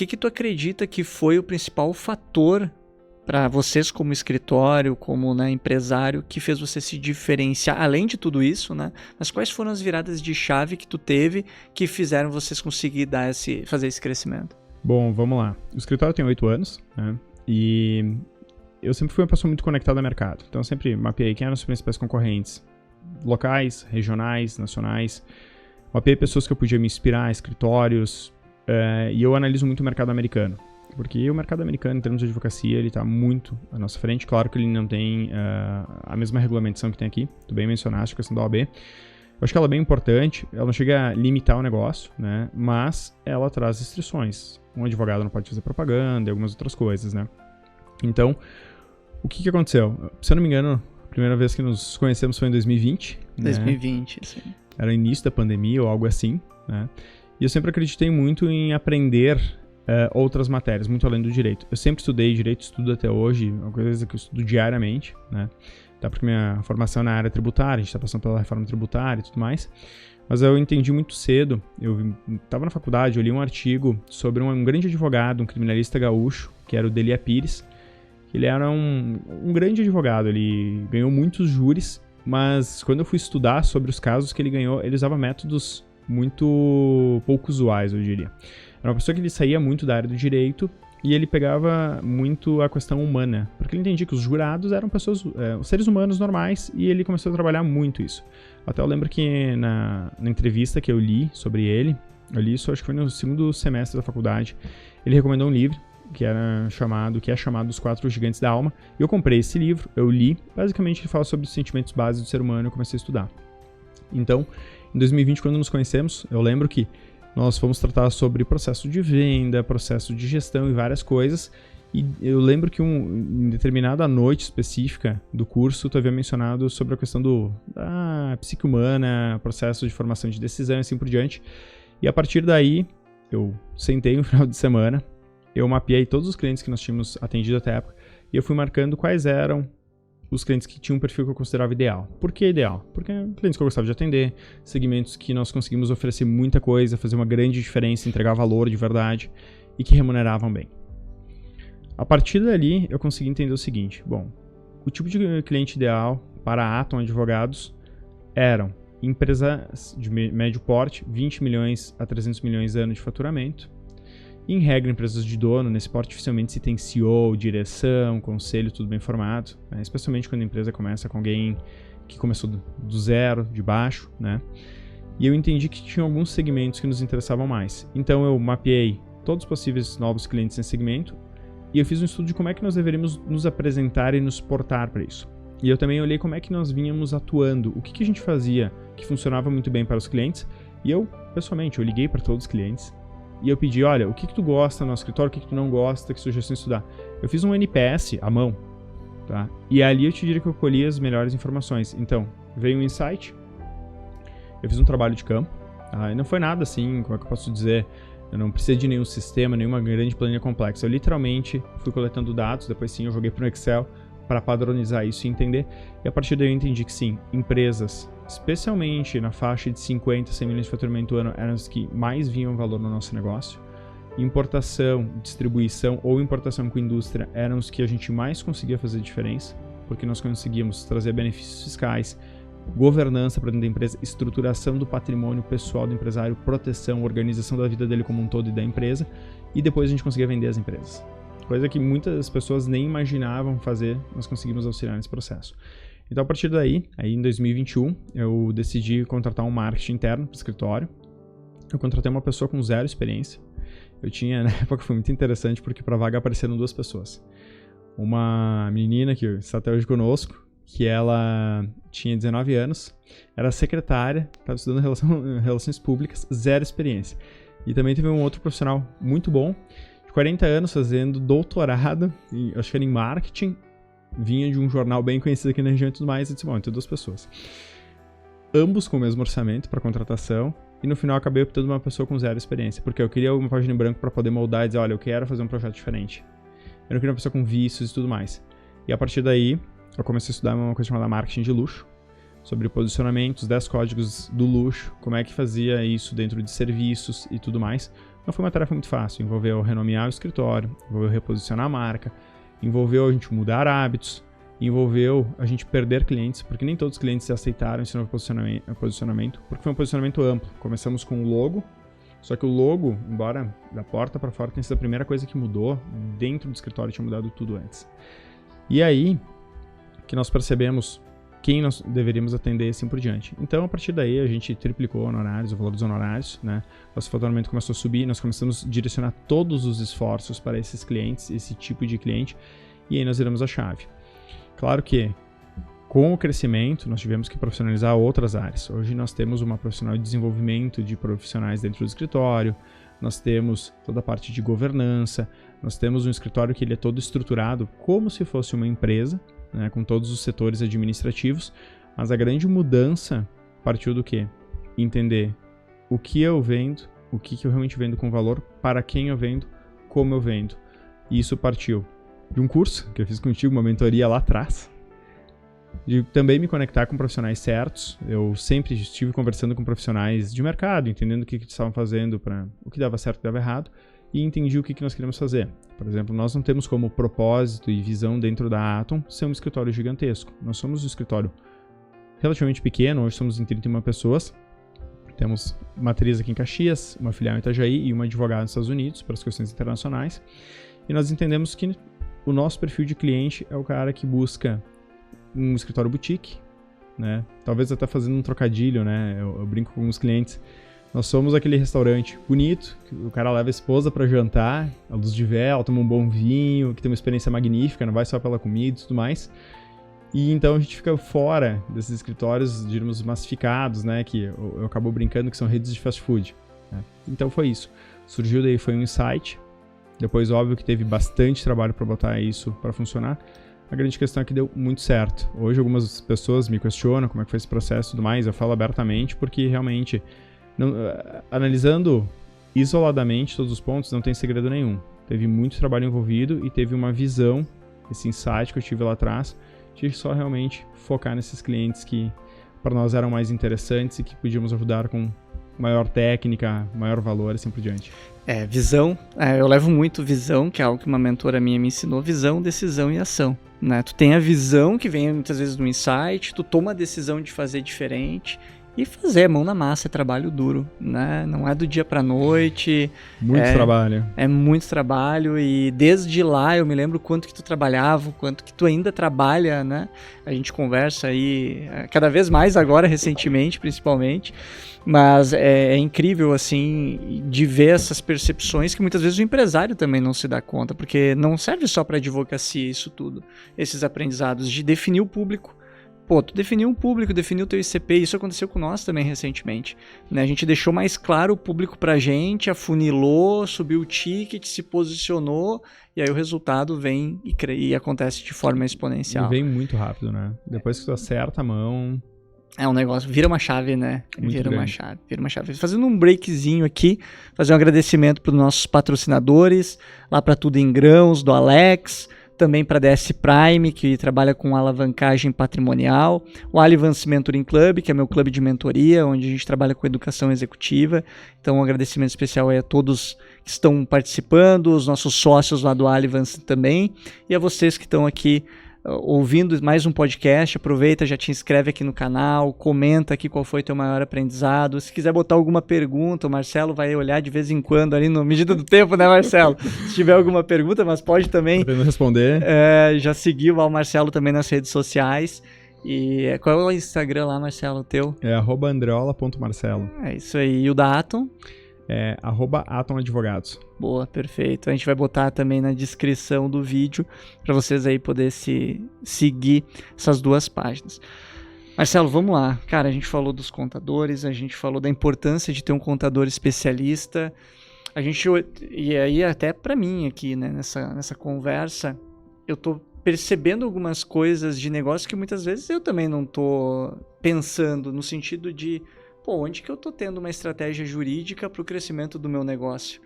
que tu acredita que foi o principal fator para vocês como escritório, como, né, empresário, que fez você se diferenciar, além de tudo isso, né? Mas quais foram as viradas de chave que tu teve que fizeram vocês conseguir fazer esse crescimento? Bom, vamos lá. O escritório tem 8 anos, né? E eu sempre fui uma pessoa muito conectada ao mercado. Então eu sempre mapeei quem eram os principais concorrentes, locais, regionais, nacionais. Mapeei pessoas que eu podia me inspirar, escritórios, e eu analiso muito o mercado americano. Porque o mercado americano, em termos de advocacia, ele está muito à nossa frente. Claro que ele não tem a mesma regulamentação que tem aqui. Tu bem mencionaste a questão da OAB. Eu acho que ela é bem importante. Ela não chega a limitar o negócio, né? Mas ela traz restrições. Um advogado não pode fazer propaganda e algumas outras coisas, né? Então, o que aconteceu? Se eu não me engano, a primeira vez que nos conhecemos foi em 2020. 2020, né? sim. Era o início da pandemia ou algo assim, né? E eu sempre acreditei muito em aprender outras matérias, muito além do direito. Eu sempre estudei direito, estudo até hoje, uma coisa que eu estudo diariamente, né? Até porque minha formação é na área tributária, a gente está passando pela reforma tributária e tudo mais. Mas eu entendi muito cedo, eu estava na faculdade, eu li um artigo sobre um grande advogado, um criminalista gaúcho, que era o Delia Pires. Ele era um grande advogado, ele ganhou muitos júris, mas quando eu fui estudar sobre os casos que ele ganhou, ele usava métodos muito pouco usuais, eu diria. Era uma pessoa que ele saía muito da área do direito e ele pegava muito a questão humana, porque ele entendia que os jurados eram pessoas, seres humanos normais, e ele começou a trabalhar muito isso. Até eu lembro que na entrevista que eu li sobre ele, eu li isso acho que foi no segundo semestre da faculdade, ele recomendou um livro que é chamado Os Quatro Gigantes da Alma. Eu comprei esse livro, eu li, basicamente ele fala sobre os sentimentos básicos do ser humano e eu comecei a estudar. Então, em 2020, quando nos conhecemos, eu lembro que nós fomos tratar sobre processo de venda, processo de gestão e várias coisas. E eu lembro que em determinada noite específica do curso, tu havia mencionado sobre a questão da psique humana, processo de formação de decisão e assim por diante. E a partir daí, eu sentei no final de semana, eu mapeei todos os clientes que nós tínhamos atendido até a época e eu fui marcando quais eram os clientes que tinham um perfil que eu considerava ideal. Por que ideal? Porque clientes que eu gostava de atender, segmentos que nós conseguimos oferecer muita coisa, fazer uma grande diferença, entregar valor de verdade e que remuneravam bem. A partir dali, eu consegui entender o seguinte. Bom, o tipo de cliente ideal para a Atom Advogados eram empresas de médio porte, 20 milhões a 300 milhões de ano de faturamento. Em regra, empresas de dono, nesse porte dificilmente se tem CEO, direção, conselho, tudo bem formado, né? Especialmente quando a empresa começa com alguém que começou do zero, de baixo, né? E eu entendi que tinha alguns segmentos que nos interessavam mais. Então eu mapeei todos os possíveis novos clientes nesse segmento e eu fiz um estudo de como é que nós deveríamos nos apresentar e nos portar para isso. E eu também olhei como é que nós vínhamos atuando, o que a gente fazia que funcionava muito bem para os clientes. E eu, pessoalmente, eu liguei para todos os clientes e eu pedi, olha, o que tu gosta no nosso escritório, o que tu não gosta, que sugestões estudar. Eu fiz um NPS à mão, tá? E ali eu te diria que eu colhi as melhores informações. Então, veio um insight, eu fiz um trabalho de campo, tá? E não foi nada assim, como é que eu posso dizer, eu não precisei de nenhum sistema, nenhuma grande planilha complexa. Eu literalmente fui coletando dados, depois sim eu joguei para o Excel para padronizar isso e entender. E a partir daí eu entendi que sim, empresas, especialmente na faixa de 50, 100 milhões de faturamento ano, eram as que mais vinham valor no nosso negócio. Importação, distribuição ou importação com indústria eram os que a gente mais conseguia fazer diferença, porque nós conseguíamos trazer benefícios fiscais, governança para dentro da empresa, estruturação do patrimônio pessoal do empresário, proteção, organização da vida dele como um todo e da empresa, e depois a gente conseguia vender as empresas. Coisa que muitas pessoas nem imaginavam fazer, nós conseguimos auxiliar nesse processo. Então, a partir daí, aí em 2021, eu decidi contratar um marketing interno para o escritório. Eu contratei uma pessoa com 0 experiência. Eu tinha, na época, foi muito interessante, porque para a vaga apareceram 2 pessoas. Uma menina que está até hoje conosco, que ela tinha 19 anos, era secretária, estava estudando relações públicas, 0 experiência. E também teve um outro profissional muito bom, de 40 anos, fazendo doutorado, acho que era em marketing, vinha de um jornal bem conhecido aqui na região e tudo mais, e disse, bom, então 2 pessoas. Ambos com o mesmo orçamento para contratação, e no final acabei optando uma pessoa com 0 experiência, porque eu queria uma página em branco para poder moldar e dizer, olha, eu quero fazer um projeto diferente. Eu não queria uma pessoa com vícios e tudo mais. E a partir daí, eu comecei a estudar uma coisa chamada marketing de luxo, sobre posicionamentos, 10 códigos do luxo, como é que fazia isso dentro de serviços e tudo mais. Não foi uma tarefa muito fácil, envolveu renomear o escritório, envolveu reposicionar a marca, envolveu a gente mudar hábitos, envolveu a gente perder clientes, porque nem todos os clientes aceitaram esse novo posicionamento, porque foi um posicionamento amplo. Começamos com o logo, só que o logo, embora da porta para fora tenha sido a primeira coisa que mudou, dentro do escritório tinha mudado tudo antes. E aí que nós percebemos quem nós deveríamos atender e assim por diante. Então, a partir daí, a gente triplicou honorários, o valor dos honorários, né? Nosso faturamento começou a subir, nós começamos a direcionar todos os esforços para esses clientes, esse tipo de cliente, e aí nós viramos a chave. Claro que, com o crescimento, nós tivemos que profissionalizar outras áreas. Hoje nós temos uma profissional de desenvolvimento de profissionais dentro do escritório, nós temos toda a parte de governança, nós temos um escritório que ele é todo estruturado como se fosse uma empresa, né, com todos os setores administrativos, mas a grande mudança partiu do quê? Entender o que eu vendo, o que eu realmente vendo com valor, para quem eu vendo, como eu vendo. E isso partiu de um curso que eu fiz contigo, uma mentoria lá atrás, de também me conectar com profissionais certos. Eu sempre estive conversando com profissionais de mercado, entendendo o que eles estavam fazendo, o que dava certo e o que dava errado, e entendi o que nós queríamos fazer. Por exemplo, nós não temos como propósito e visão dentro da Atom ser um escritório gigantesco. Nós somos um escritório relativamente pequeno, hoje somos em 31 pessoas. Temos uma matriz aqui em Caxias, uma filial em Itajaí e uma advogada nos Estados Unidos para as questões internacionais. E nós entendemos que o nosso perfil de cliente é o cara que busca um escritório boutique, né? Talvez até fazendo um trocadilho, né? Eu brinco com alguns clientes. Nós somos aquele restaurante bonito, que o cara leva a esposa para jantar, a luz de vela, toma um bom vinho, que tem uma experiência magnífica, não vai só pela comida e tudo mais. E então a gente fica fora desses escritórios, diríamos, massificados, né? Que eu acabo brincando que são redes de fast food, né? Então foi isso. Surgiu daí, foi um insight. Depois, óbvio que teve bastante trabalho para botar isso para funcionar. A grande questão é que deu muito certo. Hoje algumas pessoas me questionam como é que foi esse processo e tudo mais. Eu falo abertamente porque realmente, analisando isoladamente todos os pontos, não tem segredo nenhum. Teve muito trabalho envolvido e teve uma visão, esse insight que eu tive lá atrás, de só realmente focar nesses clientes que para nós eram mais interessantes e que podíamos ajudar com maior técnica, maior valor e assim por diante. Visão. Eu levo muito visão, que é algo que uma mentora minha me ensinou, visão, decisão e ação, né? Tu tem a visão que vem muitas vezes do insight, tu toma a decisão de fazer diferente e fazer, mão na massa, é trabalho duro, né? Não é do dia pra noite. Muito trabalho. É muito trabalho e desde lá eu me lembro quanto que tu trabalhava, quanto que tu ainda trabalha, né? A gente conversa aí cada vez mais agora, recentemente, principalmente. Mas é incrível, assim, de ver essas percepções que muitas vezes o empresário também não se dá conta, porque não serve só para advocacia isso tudo, esses aprendizados de definir o público. Pô, tu definiu um público, definiu o teu ICP, isso aconteceu com nós também recentemente, né? A gente deixou mais claro o público pra gente, afunilou, subiu o ticket, se posicionou, e aí o resultado vem e acontece de forma exponencial. E vem muito rápido, né? Depois que tu acerta a mão... É um negócio, vira uma chave, né? Vira uma chave. Fazendo um breakzinho aqui, fazer um agradecimento para os nossos patrocinadores, lá para Tudo em Grãos, do Alex, também para a DS Prime, que trabalha com alavancagem patrimonial, o Alivance Mentoring Club, que é meu clube de mentoria, onde a gente trabalha com educação executiva. Então, um agradecimento especial aí a todos que estão participando, os nossos sócios lá do Alivance também, e a vocês que estão aqui ouvindo mais um podcast. Aproveita, já te inscreve aqui no canal, comenta aqui qual foi teu maior aprendizado. Se quiser botar alguma pergunta, o Marcelo vai olhar de vez em quando ali na medida do tempo, né, Marcelo? Se tiver alguma pergunta, mas pode também responder. Já seguir o Marcelo também nas redes sociais. E qual é o Instagram lá, Marcelo, teu? É @andreola.marcelo. É isso aí. E o da Atom? É @AtomAdvogados. Boa, perfeito. A gente vai botar também na descrição do vídeo para vocês aí poderem seguir essas duas páginas. Marcelo, vamos lá. Cara, a gente falou dos contadores, a gente falou da importância de ter um contador especialista. E aí até para mim aqui, né, nessa conversa, eu tô percebendo algumas coisas de negócio que muitas vezes eu também não tô pensando, no sentido de onde que eu tô tendo uma estratégia jurídica para o crescimento do meu negócio,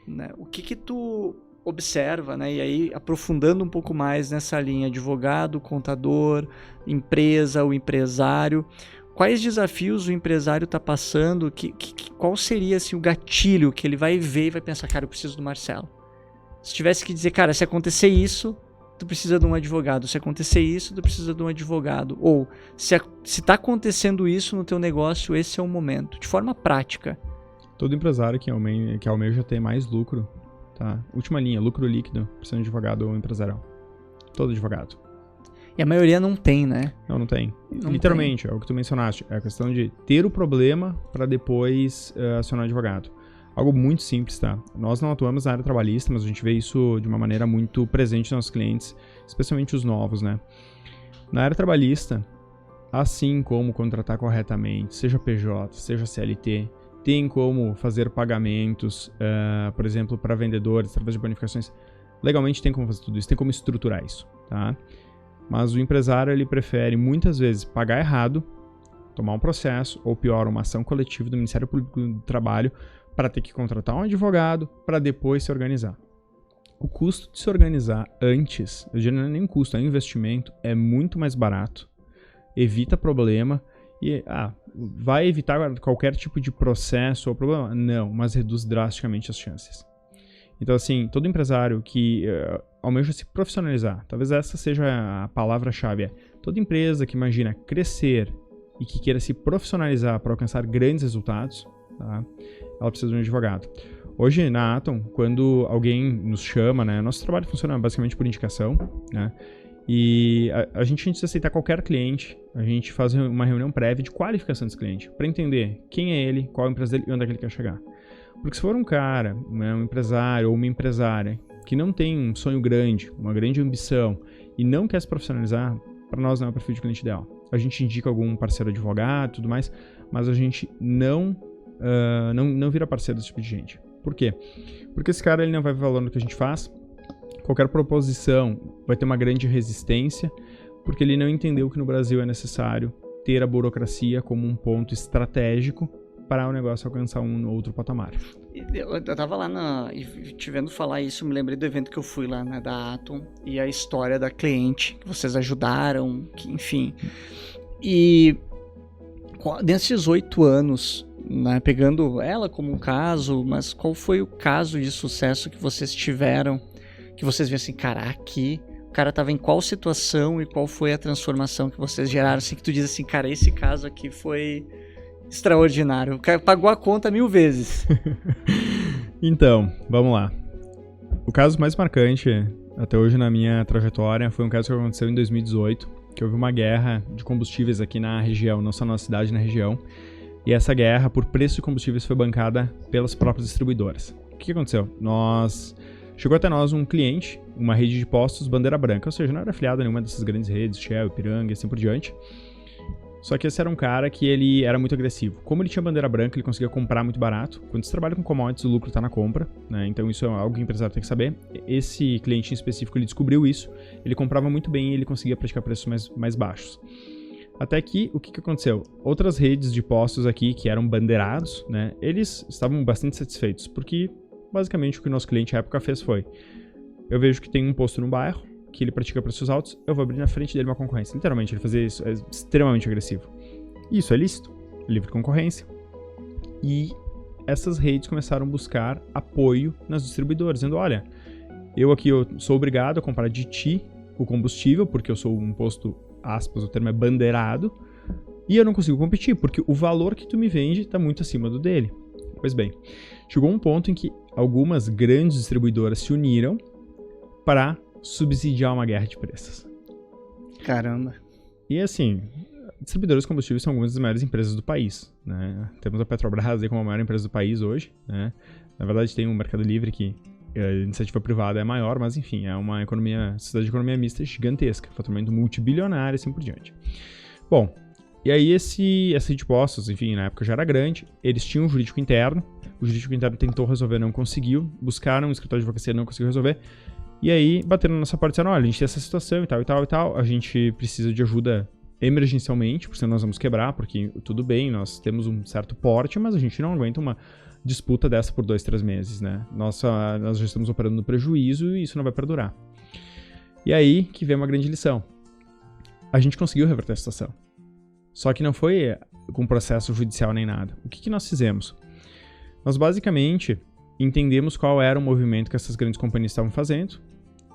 né? O que tu observa, né? E aí, aprofundando um pouco mais nessa linha, advogado, contador, empresa, o empresário, quais desafios o empresário está passando, qual seria assim, o gatilho que ele vai ver e vai pensar, cara, eu preciso do Marcelo. Se tivesse que dizer, cara, se acontecer isso, tu precisa de um advogado. Se acontecer isso, tu precisa de um advogado. Ou, se está acontecendo isso no teu negócio, esse é o momento. De forma prática. Todo empresário que almeja ter mais lucro, tá? Última linha, lucro líquido, precisa de um advogado ou empresarial. Todo advogado. E a maioria não tem, né? Não tem. Não Literalmente, tem. é o que tu mencionaste. É a questão de ter o problema para depois acionar advogado. Algo muito simples, tá? Nós não atuamos na área trabalhista, mas a gente vê isso de uma maneira muito presente nos nossos clientes, especialmente os novos, né? Na área trabalhista, assim como contratar corretamente, seja PJ, seja CLT, tem como fazer pagamentos, por exemplo, para vendedores, através de bonificações. Legalmente tem como fazer tudo isso, tem como estruturar isso, tá? Mas o empresário, ele prefere muitas vezes pagar errado, tomar um processo, ou pior, uma ação coletiva do Ministério Público do Trabalho, para ter que contratar um advogado, para depois se organizar. O custo de se organizar antes, eu diria não é nem um custo, é um investimento, é muito mais barato, evita problema e vai evitar qualquer tipo de processo ou problema? Não, mas reduz drasticamente as chances. Então, assim, todo empresário que almeja se profissionalizar, talvez essa seja a palavra-chave, toda empresa que imagina crescer e que queira se profissionalizar para alcançar grandes resultados, tá? Ela precisa de um advogado. Hoje, na Atom, quando alguém nos chama, né, nosso trabalho funciona basicamente por indicação, né, e a gente antes de aceitar qualquer cliente, a gente faz uma reunião prévia de qualificação desse cliente, para entender quem é ele, qual é a empresa dele e onde é que ele quer chegar. Porque se for um cara, né, um empresário ou uma empresária que não tem um sonho grande, uma grande ambição e não quer se profissionalizar, para nós não é o perfil de cliente ideal. A gente indica algum parceiro advogado e tudo mais, mas a gente não vira parceiro desse tipo de gente. Por quê? Porque esse cara ele não vai ver valor no que a gente faz, qualquer proposição vai ter uma grande resistência, porque ele não entendeu que no Brasil é necessário ter a burocracia como um ponto estratégico para o negócio alcançar um outro patamar. Eu tava lá e te vendo falar isso, me lembrei do evento que eu fui lá, né, da Atom, e a história da cliente, que vocês ajudaram, que, enfim. E desses 8 anos, né, pegando ela como um caso, mas qual foi o caso de sucesso que vocês tiveram, que vocês viram assim, cara, aqui o cara tava em qual situação e qual foi a transformação que vocês geraram, assim, que tu diz assim, cara, esse caso aqui foi extraordinário, o cara pagou a conta 1000 vezes. Então, vamos lá. O caso mais marcante até hoje na minha trajetória foi um caso que aconteceu em 2018, que houve uma guerra de combustíveis aqui na região, não só na nossa cidade, na região. E essa guerra por preço de combustíveis foi bancada pelas próprias distribuidoras. O que aconteceu? Chegou até nós um cliente, uma rede de postos bandeira branca, ou seja, não era afiliado a nenhuma dessas grandes redes, Shell, Ipiranga e assim por diante. Só que esse era um cara que ele era muito agressivo. Como ele tinha bandeira branca, ele conseguia comprar muito barato. Quando você trabalha com commodities, o lucro está na compra, né? Então isso é algo que o empresário tem que saber. Esse cliente em específico, ele descobriu isso, ele comprava muito bem e ele conseguia praticar preços mais baixos. Até que, o que aconteceu? Outras redes de postos aqui, que eram bandeirados, né, eles estavam bastante satisfeitos, porque basicamente o que o nosso cliente à época fez foi: eu vejo que tem um posto no bairro, que ele pratica preços altos, eu vou abrir na frente dele uma concorrência. Literalmente, ele fazia isso, é extremamente agressivo. Isso é lícito, livre concorrência. E essas redes começaram a buscar apoio nas distribuidoras, dizendo: olha, eu sou obrigado a comprar de ti o combustível, porque eu sou um posto, aspas, o termo é bandeirado, e eu não consigo competir, porque o valor que tu me vende está muito acima do dele. Pois bem, chegou um ponto em que algumas grandes distribuidoras se uniram para subsidiar uma guerra de preços. Caramba. E assim, distribuidoras de combustíveis são algumas das maiores empresas do país, né? Temos a Petrobras aí como a maior empresa do país hoje, né? Na verdade tem o Mercado Livre que a iniciativa privada é maior, mas enfim, é uma sociedade de economia mista gigantesca, faturamento multibilionário e assim por diante. Bom, e aí essa rede de postos, enfim, na época já era grande, eles tinham um jurídico interno, o jurídico interno tentou resolver, não conseguiu, buscaram um escritório de advocacia, não conseguiu resolver, e aí bateram na nossa porta e disseram: olha, a gente tem essa situação e tal e tal e tal, a gente precisa de ajuda emergencialmente, porque senão nós vamos quebrar, porque tudo bem, nós temos um certo porte, mas a gente não aguenta uma disputa dessa por 2-3 meses, né? Nós já estamos operando no prejuízo e isso não vai perdurar. E aí que vem uma grande lição. A gente conseguiu reverter a situação. Só que não foi com processo judicial nem nada. O que nós fizemos? Nós basicamente entendemos qual era o movimento que essas grandes companhias estavam fazendo.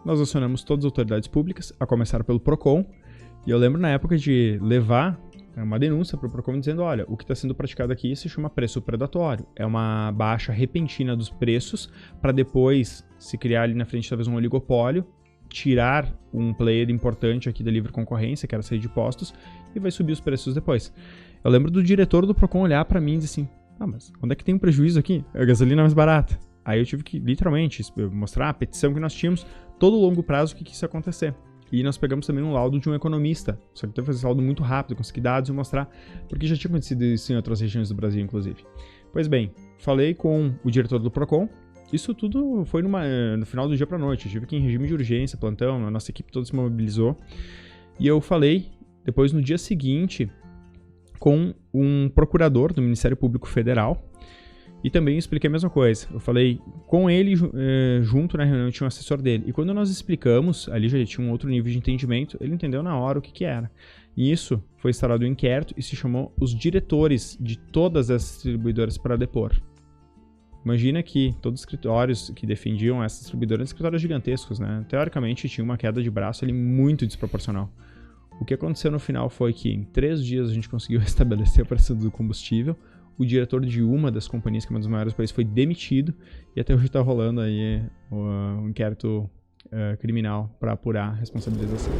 Nós acionamos todas as autoridades públicas, a começar pelo PROCON. E eu lembro na época de levar uma denúncia para o PROCON dizendo, olha, o que está sendo praticado aqui se chama preço predatório. É uma baixa repentina dos preços para depois se criar ali na frente talvez um oligopólio, tirar um player importante aqui da livre concorrência, que era sair de postos, e vai subir os preços depois. Eu lembro do diretor do PROCON olhar para mim e dizer assim, mas onde é que tem um prejuízo aqui? A gasolina é mais barata. Aí eu tive que, literalmente, mostrar a petição que nós tínhamos, todo longo prazo, o que isso ia acontecer. E nós pegamos também um laudo de um economista, só que teve que fazer esse laudo muito rápido, conseguir dados e mostrar, porque já tinha acontecido isso em outras regiões do Brasil, inclusive. Pois bem, falei com o diretor do PROCON, isso tudo foi no final do dia pra noite, eu tive que ir em regime de urgência, plantão, a nossa equipe toda se mobilizou, e eu falei, depois no dia seguinte, com um procurador do Ministério Público Federal, e também expliquei a mesma coisa. Eu falei com ele, junto na reunião tinha um assessor dele. E quando nós explicamos, ali já tinha um outro nível de entendimento, ele entendeu na hora o que era. E isso foi instaurado um inquérito e se chamou os diretores de todas essas distribuidoras para depor. Imagina que todos os escritórios que defendiam essas distribuidoras eram escritórios gigantescos, né? Teoricamente tinha uma queda de braço ali muito desproporcional. O que aconteceu no final foi que em 3 dias a gente conseguiu restabelecer o preço do combustível. O diretor de uma das companhias, que é uma das maiores do país, foi demitido e até hoje está rolando aí um inquérito criminal para apurar a responsabilização.